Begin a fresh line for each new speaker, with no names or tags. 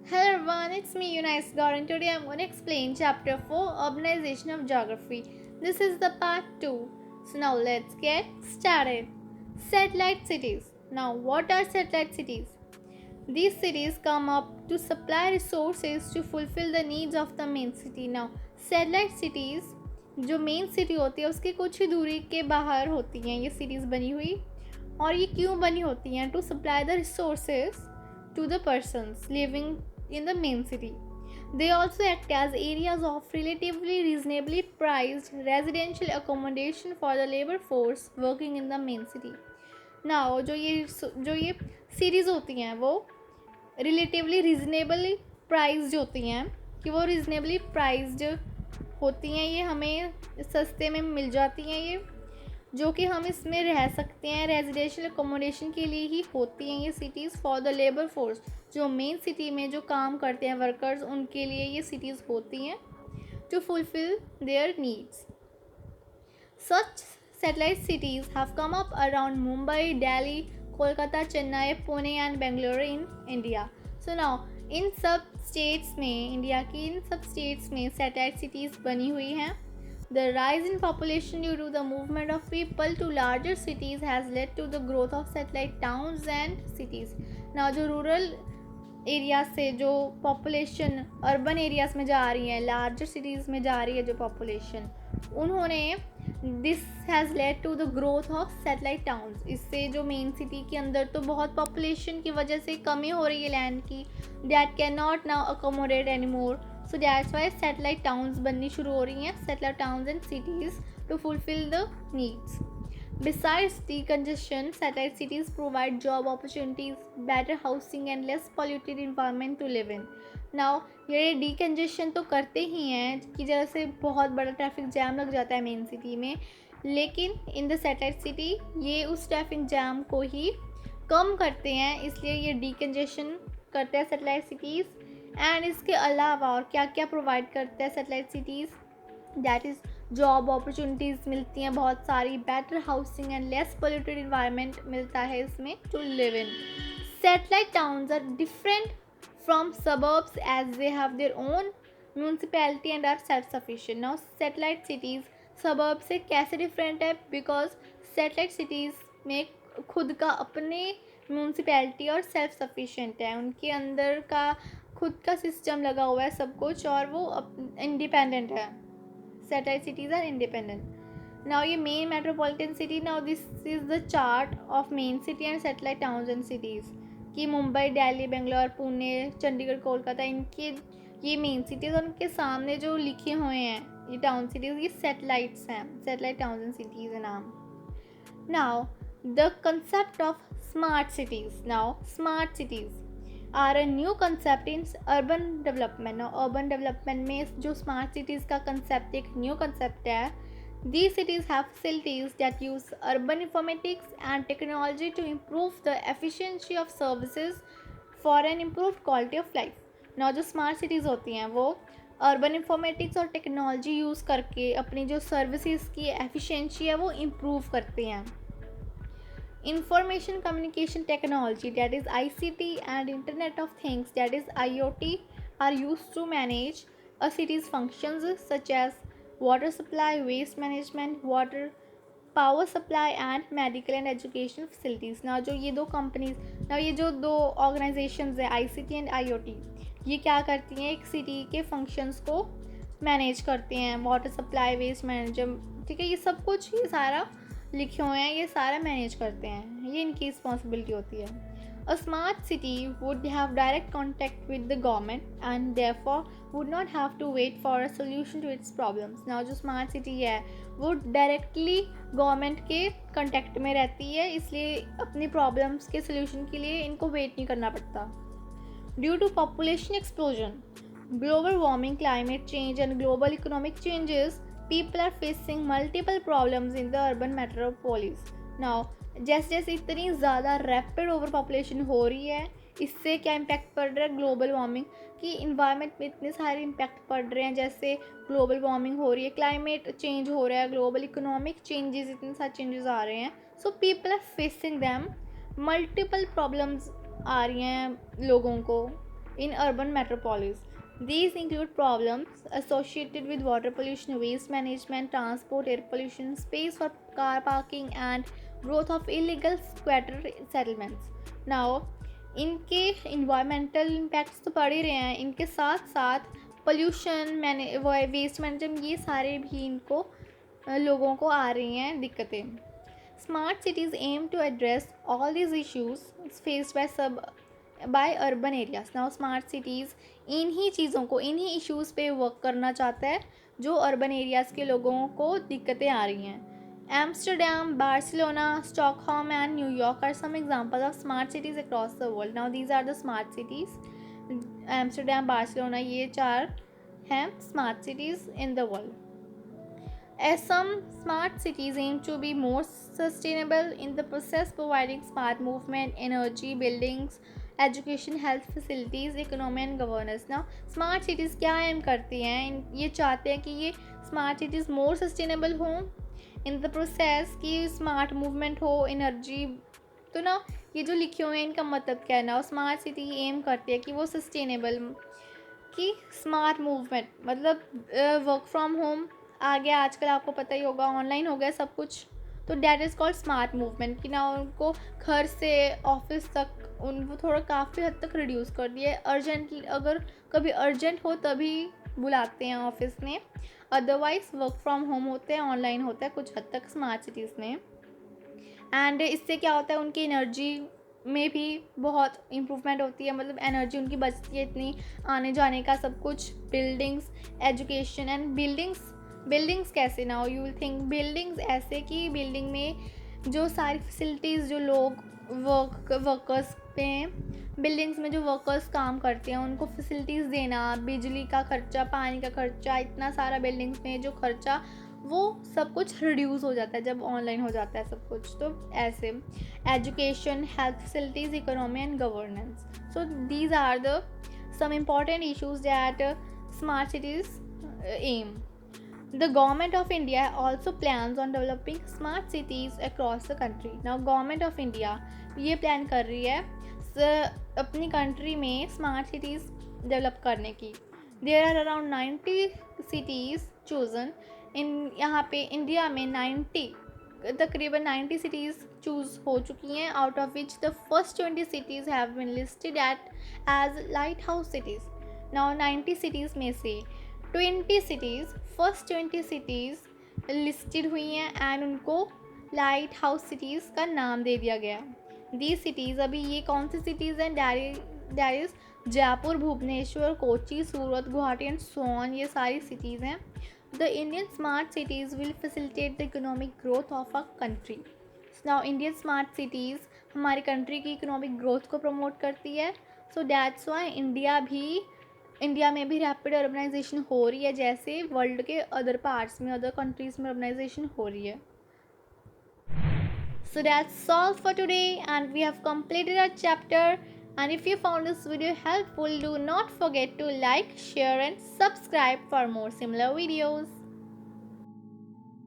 Hello everyone, it's me Eunice Gaur and today I'm going to explain chapter 4 Urbanization of Geography. This is the part 2. So now let's get started. Satellite cities. Now what are satellite cities? These cities come up to supply resources to fulfill the needs of the main city. Now satellite cities जो main city होती है उसके कुछ ही दूरी के बाहर होती हैं ये सिटीज़ बनी हुई और ये क्यों बनी होती हैं to supply the resources to the persons living in the main city. They also act as areas of relatively reasonably priced residential accommodation for the labor force working in the main city. Now जो ये series होती हैं वो relatively reasonably priced होती हैं कि वो reasonably priced होती हैं, ये हमें सस्ते में मिल जाती हैं ये जो कि हम इसमें रह सकते हैं, रेजिडेंशियल अकोमोडेशन के लिए ही होती हैं ये cities for the labour force. जो मेन सिटी में जो काम करते हैं वर्कर्स उनके लिए ये सिटीज़ होती हैं to fulfil their needs. Such satellite cities have come up around Mumbai, Delhi, Kolkata, Chennai, Pune and Bangalore in India. So now इन सब स्टेट्स में, इंडिया की इन सब स्टेट्स में सैटेलाइट सिटीज़ बनी हुई हैं. The rise in population due to the movement of people to larger cities has led to the growth of satellite towns and cities. Now जो rural area से जो पॉपुलेशन अर्बन एरियाज़ में जा रही है, लार्जर सिटीज़ में जा रही है जो पॉपुलेशन, उन्होंने this has led to the growth of satellite towns. इससे जो मेन सिटी के अंदर तो बहुत पॉपुलेशन की वजह से कमी हो रही है लैंड की, that can not now accommodate any more. So that's why satellite towns बननी शुरू हो रही हैं, satellite towns and cities to fulfil the needs. Besides decongestion, satellite cities provide job opportunities, better housing and less polluted environment to live in. Now ये decongestion तो करते ही हैं कि जैसे बहुत बड़ा ट्रैफिक जैम लग जाता है मेन सिटी में, लेकिन इन द सैटेलाइट सिटी ये उस ट्रैफिक जैम को ही कम करते हैं, इसलिए ये decongestion करते हैं सैटेलाइट सिटीज़. एंड इसके अलावा और क्या क्या प्रोवाइड करते हैं satellite cities, that is job opportunities मिलती हैं बहुत सारी, better housing and less polluted environment मिलता है इसमें to live in. Satellite towns are different from suburbs as they have their own municipality and are self sufficient. Now satellite cities suburb से कैसे different है, बिकॉज सैटेलाइट सिटीज़ में खुद का अपने म्यूनसिपैलिटी और सेल्फ सफिशिएंट है, उनके अंदर का खुद का सिस्टम लगा हुआ है सब कुछ और वो इंडिपेंडेंट है. Satellite cities are independent. Now ये main metropolitan city. Now this is the chart of main city and satellite towns and cities कि मुंबई, दिल्ली, बेंगलोर, पुणे, चंडीगढ़, कोलकाता, इनके ये मेन सिटीज़ और उनके सामने जो लिखे हुए हैं ये टाउन सिटीज़, ये सैटेलाइट्स हैं, सैटेलाइट टाउन्स एंड सिटीज़ है नाम. Now the concept of smart cities. Now smart cities are a new concept in urban development. और अर्बन डेवलपमेंट में जो स्मार्ट सिटीज़ का कंसेप्ट एक न्यू कंसेप्ट है. These cities have facilities that use urban informatics and technology to improve the efficiency of services for an improved quality of life. Now जो smart cities होती हैं वो अर्बन इंफॉर्मेटिक्स और technology use करके अपनी जो services की एफिशिएंसी है वो इम्प्रूव करते हैं. Information communication technology, that is ICT, and Internet of Things, that is IoT, are used to manage a city's functions such as water supply, waste management, water power supply and medical and education facilities. Now जो ये दो companies, now ये जो दो organisations है ICT and IoT, ये क्या करती हैं, एक सिटी के फंक्शंस को मैनेज करते हैं, वाटर सप्लाई, वेस्ट मैनेजमेंट, ठीक है, ये सब कुछ ये सारा लिखे हुए हैं, ये सारा मैनेज करते हैं, ये इनकी रिस्पॉन्सिबिलिटी होती है. A smart city would have direct contact with the government and therefore would not have to wait for a solution to its problems. Now जो स्मार्ट सिटी है वो डायरेक्टली गवर्नमेंट के कॉन्टैक्ट में रहती है, इसलिए अपनी प्रॉब्लम्स के सोल्यूशन के लिए इनको वेट नहीं करना पड़ता. Due to population explosion, global warming, climate change and global economic changes, people are facing multiple problems in the urban metropolis. Now जैसे जैसे इतनी ज़्यादा रैपिड ओवर पॉपुलेशन हो रही है, इससे क्या इम्पैक्ट पड़ रहा है, ग्लोबल वार्मिंग की इन्वायरमेंट में इतने सारे इम्पैक्ट पड़ रहे हैं, जैसे ग्लोबल वार्मिंग हो रही है, क्लाइमेट चेंज हो रहा है, ग्लोबल इकोनॉमिक चेंजेस, इतने सारे चेंजेस आ रहे हैं. So people are facing them, multiple problems आ रही हैं लोगों को. in urban metropolis. These include problems associated with water pollution, waste management, transport, air pollution, space for car parking, and growth of illegal squatter settlements. Now, इनके environmental impacts तो पड़ ही रहे हैं, इनके साथ साथ पोल्यूशन मैंने वेस्ट मैनेजमेंट ये सारे भी इनको लोगों को आ रही हैं दिक्कतें. Smart cities aim to address all these issues faced by urban areas. Now smart cities इन्हीं चीज़ों को, इन्हीं इश्यूज़ पे वर्क करना चाहता है जो अर्बन एरियाज़ के लोगों को दिक्कतें आ रही हैं. Amsterdam, Barcelona, Stockholm and New York are some examples of smart cities across the world. Now these are the smart cities. Amsterdam, Barcelona, ये 4 हैं smart cities in the world. As some smart cities aim to be more sustainable in the process, providing smart movement, energy, buildings, education, health facilities, economy and governance. Now smart cities क्या aim करती हैं? ये चाहते हैं कि ये smart cities more sustainable हों in the process कि स्मार्ट मूवमेंट हो, एनर्जी. तो ना ये जो लिखे हुए हैं इनका मतलब क्या है ना, स्मार्ट सिटी एम करती है कि वो सस्टेनेबल, कि स्मार्ट मूवमेंट मतलब वर्क फ्रॉम होम आ गया आजकल, आपको पता ही होगा, ऑनलाइन हो गया सब कुछ. तो that is called smart movement कि ना उनको घर से ऑफिस तक उनको थोड़ा काफ़ी हद तक रिड्यूस कर दिया. अर्जेंटली अगर कभी अर्जेंट हो तभी बुलाते हैं ऑफिस में, अदरवाइज वर्क फ्रॉम होम होते हैं, ऑनलाइन होता है कुछ हद तक स्मार्ट सिटीज़ में. एंड इससे क्या होता है, उनकी एनर्जी में भी बहुत इम्प्रूवमेंट होती है, मतलब एनर्जी उनकी बचती है इतनी, आने जाने का सब कुछ. बिल्डिंग्स, एजुकेशन एंड बिल्डिंग्स कैसे ना हो, यू विल थिंक बिल्डिंग्स ऐसे कि बिल्डिंग में जो सारी फैसिलिटीज़ जो लोग वर्कर्स पे हैं, बिल्डिंग्स में जो वर्कर्स काम करते हैं उनको फैसिलिटीज़ देना, बिजली का खर्चा, पानी का खर्चा, इतना सारा बिल्डिंग्स में जो खर्चा, वो सब कुछ रिड्यूस हो जाता है जब ऑनलाइन हो जाता है सब कुछ. तो ऐसे education, health facilities, economy and governance. So these are the some important issues that smart cities aim. The government of India also plans on developing smart cities across the country. Now government of India ये plan कर रही है अपनी country में smart cities develop करने की. There are around 90 cities chosen in यहाँ पे इंडिया में 90 तकरीबन 90 cities चूज़ हो चुकी हैं, out of which the first 20 cities have been listed as lighthouse cities. Now 90 cities में से 20 cities, फर्स्ट 20 cities लिस्टेड हुई हैं एंड उनको लाइट हाउस सिटीज़ का नाम दे दिया गया. दी सिटीज़, अभी ये कौन सी सिटीज़ हैं, that is Jaipur, Bhubaneswar, Kochi, Surat, Guwahati and so on, ये सारी सिटीज़ हैं. The Indian smart cities will facilitate the economic growth of a country. Now Indian smart cities हमारी कंट्री की इकोनॉमिक ग्रोथ को प्रमोट करती है. सो दैट्स वाई इंडिया में भी रैपिड अर्बनाइजेशन हो रही है, जैसे वर्ल्ड के अदर पार्ट्स में, अदर कंट्रीज़ में अर्बनाइजेशन हो रही है. So that's all for today, and we have completed our chapter. And if you found this video helpful, do not forget to like, share and subscribe for more similar videos.